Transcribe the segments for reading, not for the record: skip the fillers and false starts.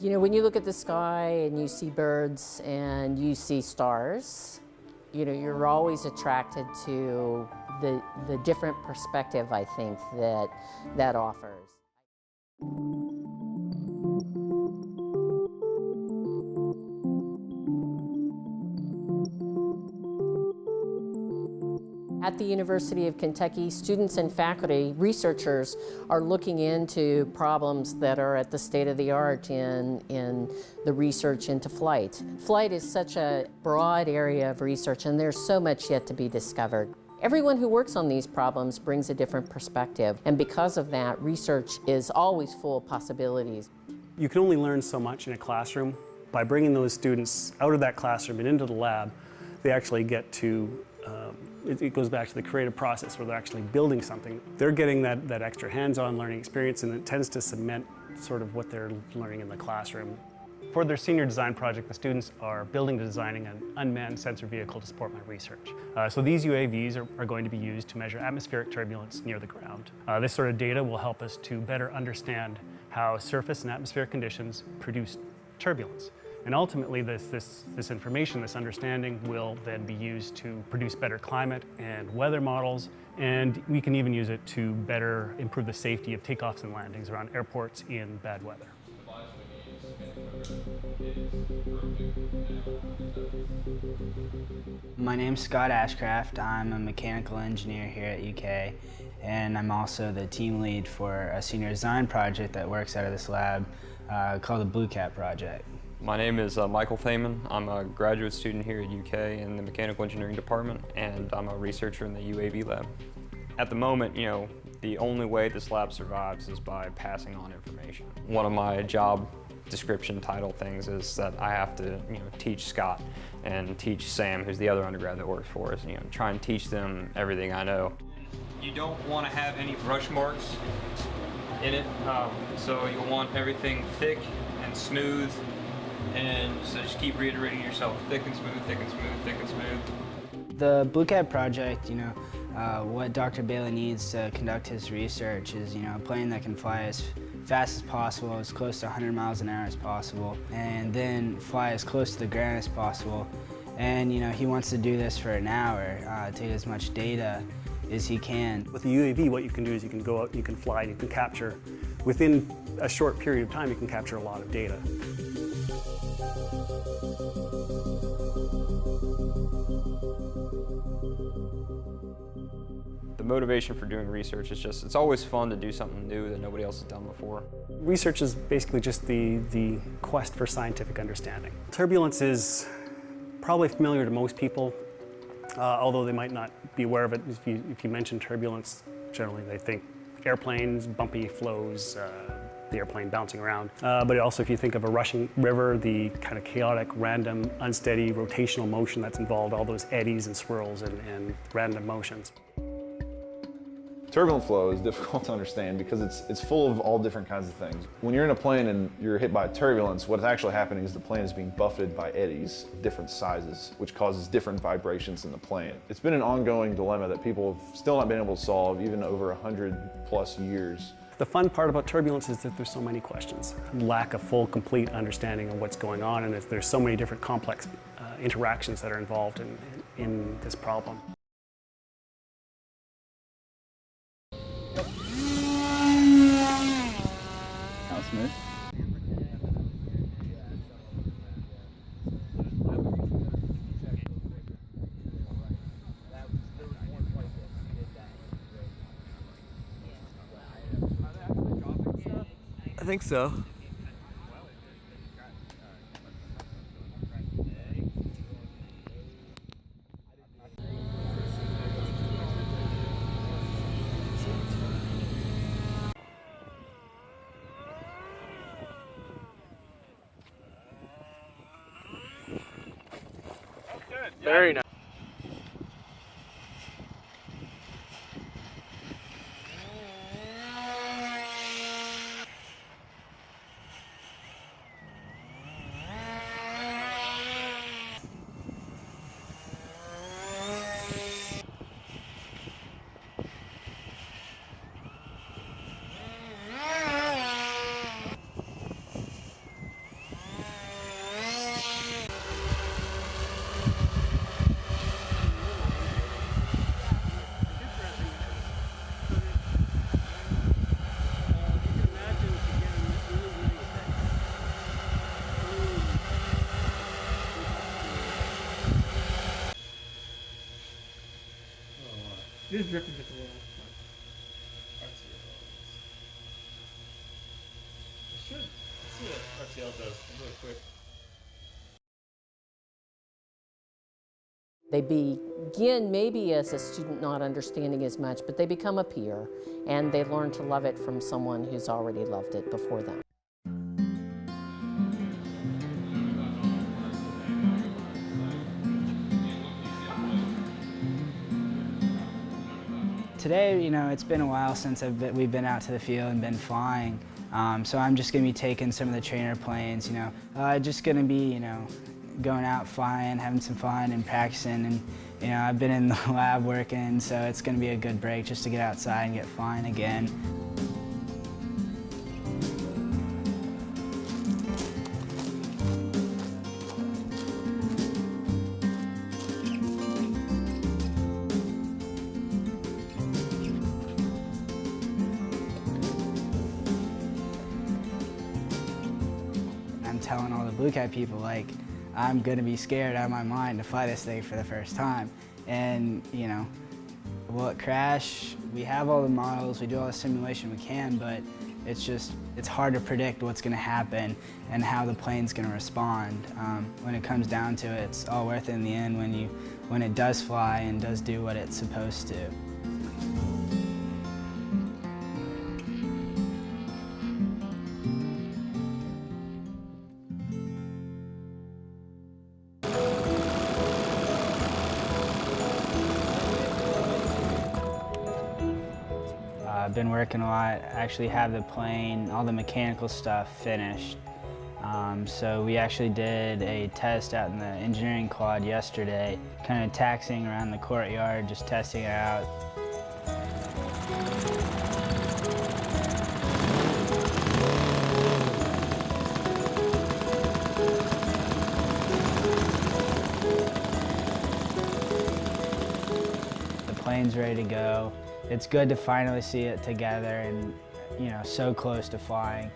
You know, when you look at the sky and you see birds and you see stars, you know, you're always attracted to the different perspective, I think, that offers. At the University of Kentucky, students and faculty, researchers are looking into problems that are at the state of the art in the research into flight. Flight is such a broad area of research, and there's so much yet to be discovered. Everyone who works on these problems brings a different perspective, and because of that, research is always full of possibilities. You can only learn so much in a classroom. By bringing those students out of that classroom and into the lab, they actually get to it goes back to the creative process where they're actually building something. They're getting that extra hands-on learning experience, and it tends to cement sort of what they're learning in the classroom. For their senior design project, the students are building and designing an unmanned sensor vehicle to support my research. So these UAVs are going to be used to measure atmospheric turbulence near the ground. This sort of data will help us to better understand how surface and atmospheric conditions produce turbulence. And ultimately, this information, this understanding, will then be used to produce better climate and weather models, and we can even use it to better improve the safety of takeoffs and landings around airports in bad weather. My name's Scott Ashcraft. I'm a mechanical engineer here at UK, and I'm also the team lead for a senior design project that works out of this lab called the Blue Cat Project. My name is Michael Thaman. I'm a graduate student here at UK in the mechanical engineering department, and I'm a researcher in the UAV lab. At the moment, you know, the only way this lab survives is by passing on information. One of my job description title things is that I have to, you know, teach Scott and teach Sam, who's the other undergrad that works for us, you know, try and teach them everything I know. You don't want to have any brush marks in it, so you'll want everything thick and smooth. And so just keep reiterating yourself, thick and smooth, thick and smooth, thick and smooth. The Blue Cat Project, you know, what Dr. Bailey needs to conduct his research is, you know, a plane that can fly as fast as possible, as close to 100 miles an hour as possible, and then fly as close to the ground as possible. And, you know, he wants to do this for an hour, take as much data as he can. With the UAV, what you can do is you can go out, you can fly, you can capture, within a short period of time, you can capture a lot of data. The motivation for doing research is just, it's always fun to do something new that nobody else has done before. Research is basically just the quest for scientific understanding. Turbulence is probably familiar to most people, although they might not be aware of it. If you mention turbulence, generally they think airplanes, bumpy flows, the airplane bouncing around. But also if you think of a rushing river, the kind of chaotic, random, unsteady, rotational motion that's involved, all those eddies and swirls and random motions. Turbulent flow is difficult to understand because it's full of all different kinds of things. When you're in a plane and you're hit by turbulence, what's actually happening is the plane is being buffeted by eddies of different sizes, which causes different vibrations in the plane. It's been an ongoing dilemma that people have still not been able to solve even over 100+ years. The fun part about turbulence is that there's so many questions. Lack of full, complete understanding of what's going on, and there's so many different complex interactions that are involved in this problem. Smooth. I think so. Very nice. It is dripping just a little. RTLs. It should. Let's see what RTL does really quick. They begin maybe as a student not understanding as much, but they become a peer and they learn to love it from someone who's already loved it before them. Today, it's been a while since we've been out to the field and been flying, so I'm just going to be taking some of the trainer planes, just going to be, going out flying, having some fun and practicing, and I've been in the lab working, so it's going to be a good break just to get outside and get flying again. I'm telling all the Blue Cat people, like, I'm gonna be scared out of my mind to fly this thing for the first time. And, will it crash? We have all the models, we do all the simulation we can, but it's hard to predict what's gonna happen and how the plane's gonna respond. When it comes down to it, it's all worth it in the end when it does fly and does do what it's supposed to. I've been working a lot, actually have the plane, all the mechanical stuff finished. So we actually did a test out in the engineering quad yesterday, kind of taxiing around the courtyard, just testing it out. The plane's ready to go. It's good to finally see it together and, so close to flying.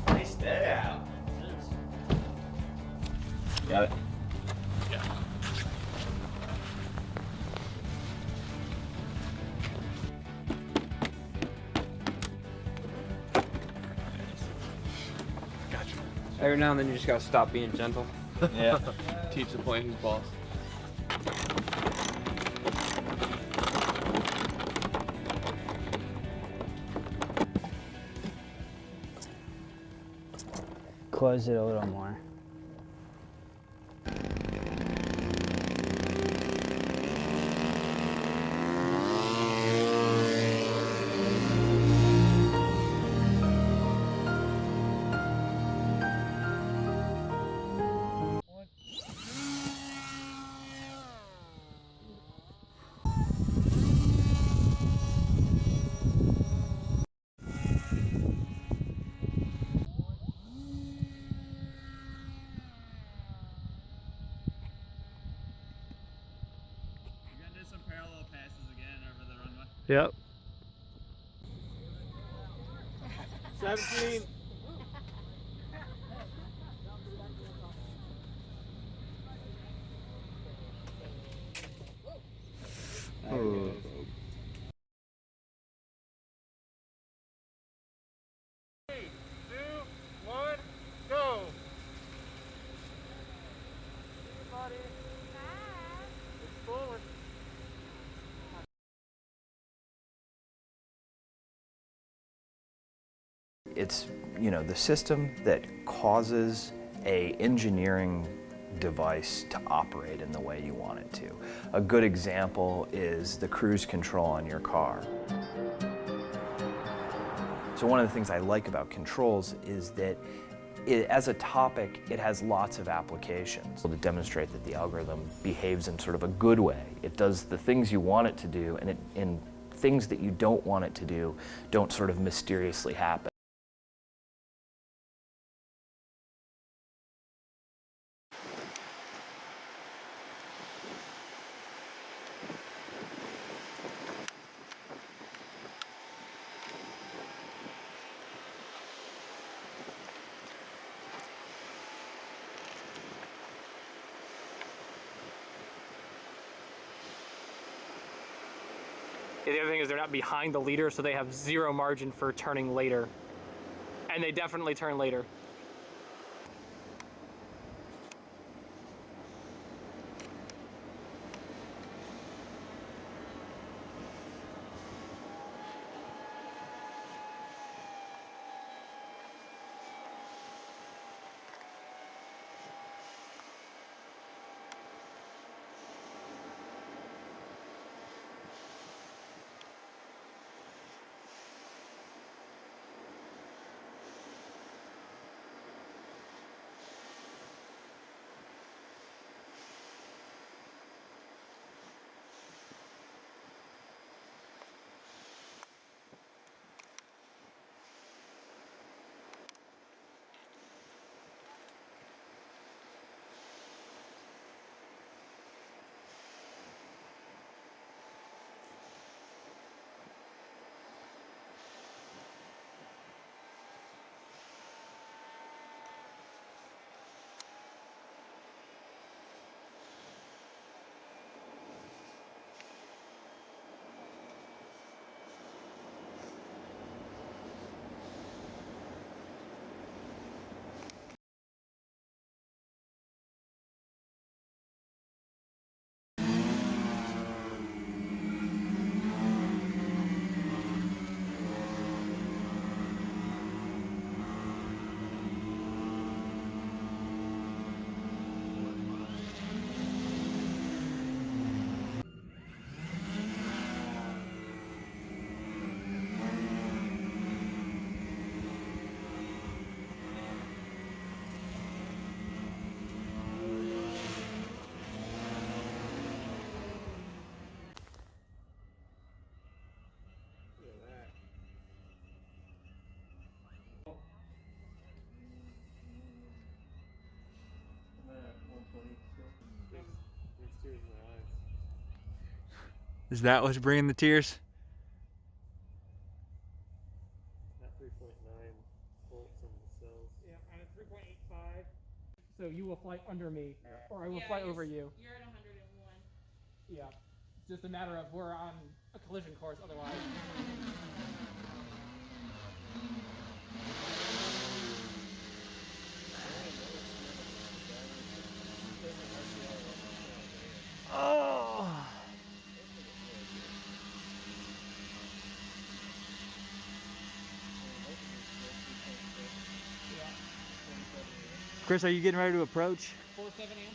Nice day out. Got it. Every now and then you just gotta stop being gentle. Yeah. Teach the plane who's boss. Close it a little more. Yep. 17. Oh. It's, the system that causes an engineering device to operate in the way you want it to. A good example is the cruise control on your car. So one of the things I like about controls is that as a topic, it has lots of applications to demonstrate that the algorithm behaves in sort of a good way. It does the things you want it to do, and things that you don't want it to do don't sort of mysteriously happen. The other thing is they're not behind the leader, so they have zero margin for turning later. And they definitely turn later. Is that what's bringing the tears? At 3.9 volts on the cells. Yeah, I'm at 3.85. So you will fly under me, or I will fly over you. You're at 101. Yeah. It's just a matter of we're on a collision course otherwise. Oh. Chris, are you getting ready to approach? 4.7 amp.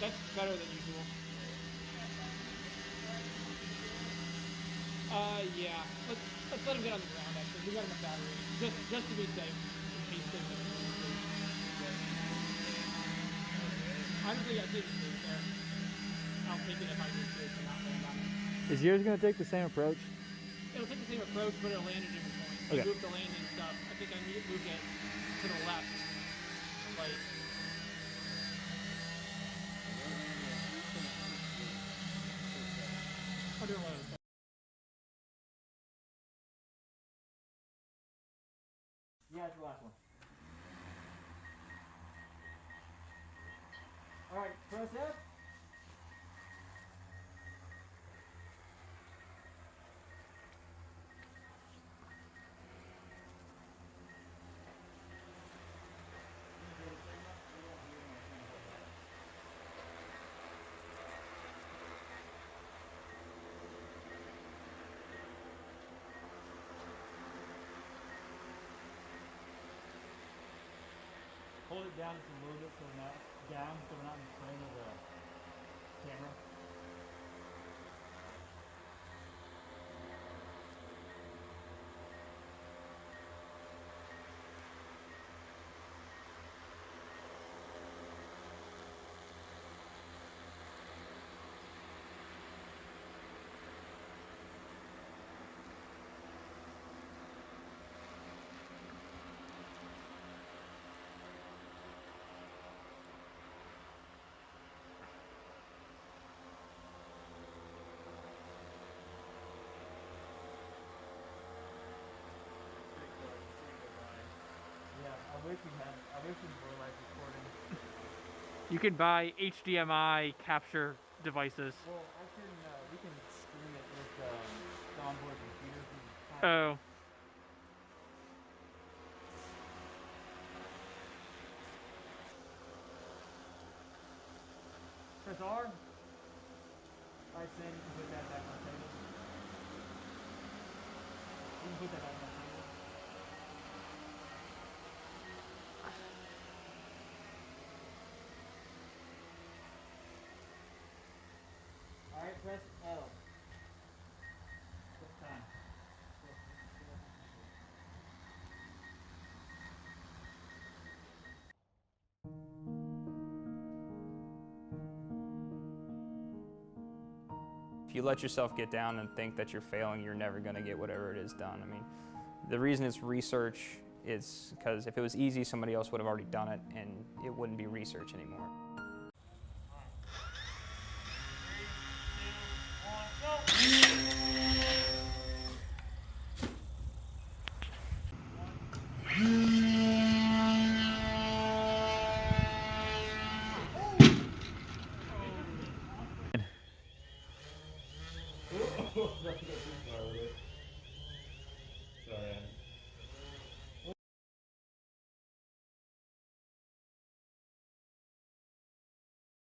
That's better than usual. Yeah. Let's let him get on the ground. Actually, we got enough battery just to be safe in case things are. Honestly, I think it's there. I'll take it if I need to not land on it. Is yours going to take the same approach? It'll take the same approach, but it'll land at different points. Okay. Move the landing stuff. I think I need to move it to the left. Like. Under load. Yeah, it's the last one. Alright, press F. Hold it down just a little bit so we're not down, so we're not in the frame of the camera. I wish we were like recording. You can buy HDMI capture devices? Well, we can stream it with the onboard computer. Oh. Press R. Alright, Sam, you can put that back on the table. You can put that back on the table. Alright, press L. This time. If you let yourself get down and think that you're failing, you're never going to get whatever it is done. I mean, the reason it's research is because if it was easy, somebody else would have already done it, and it wouldn't be research anymore.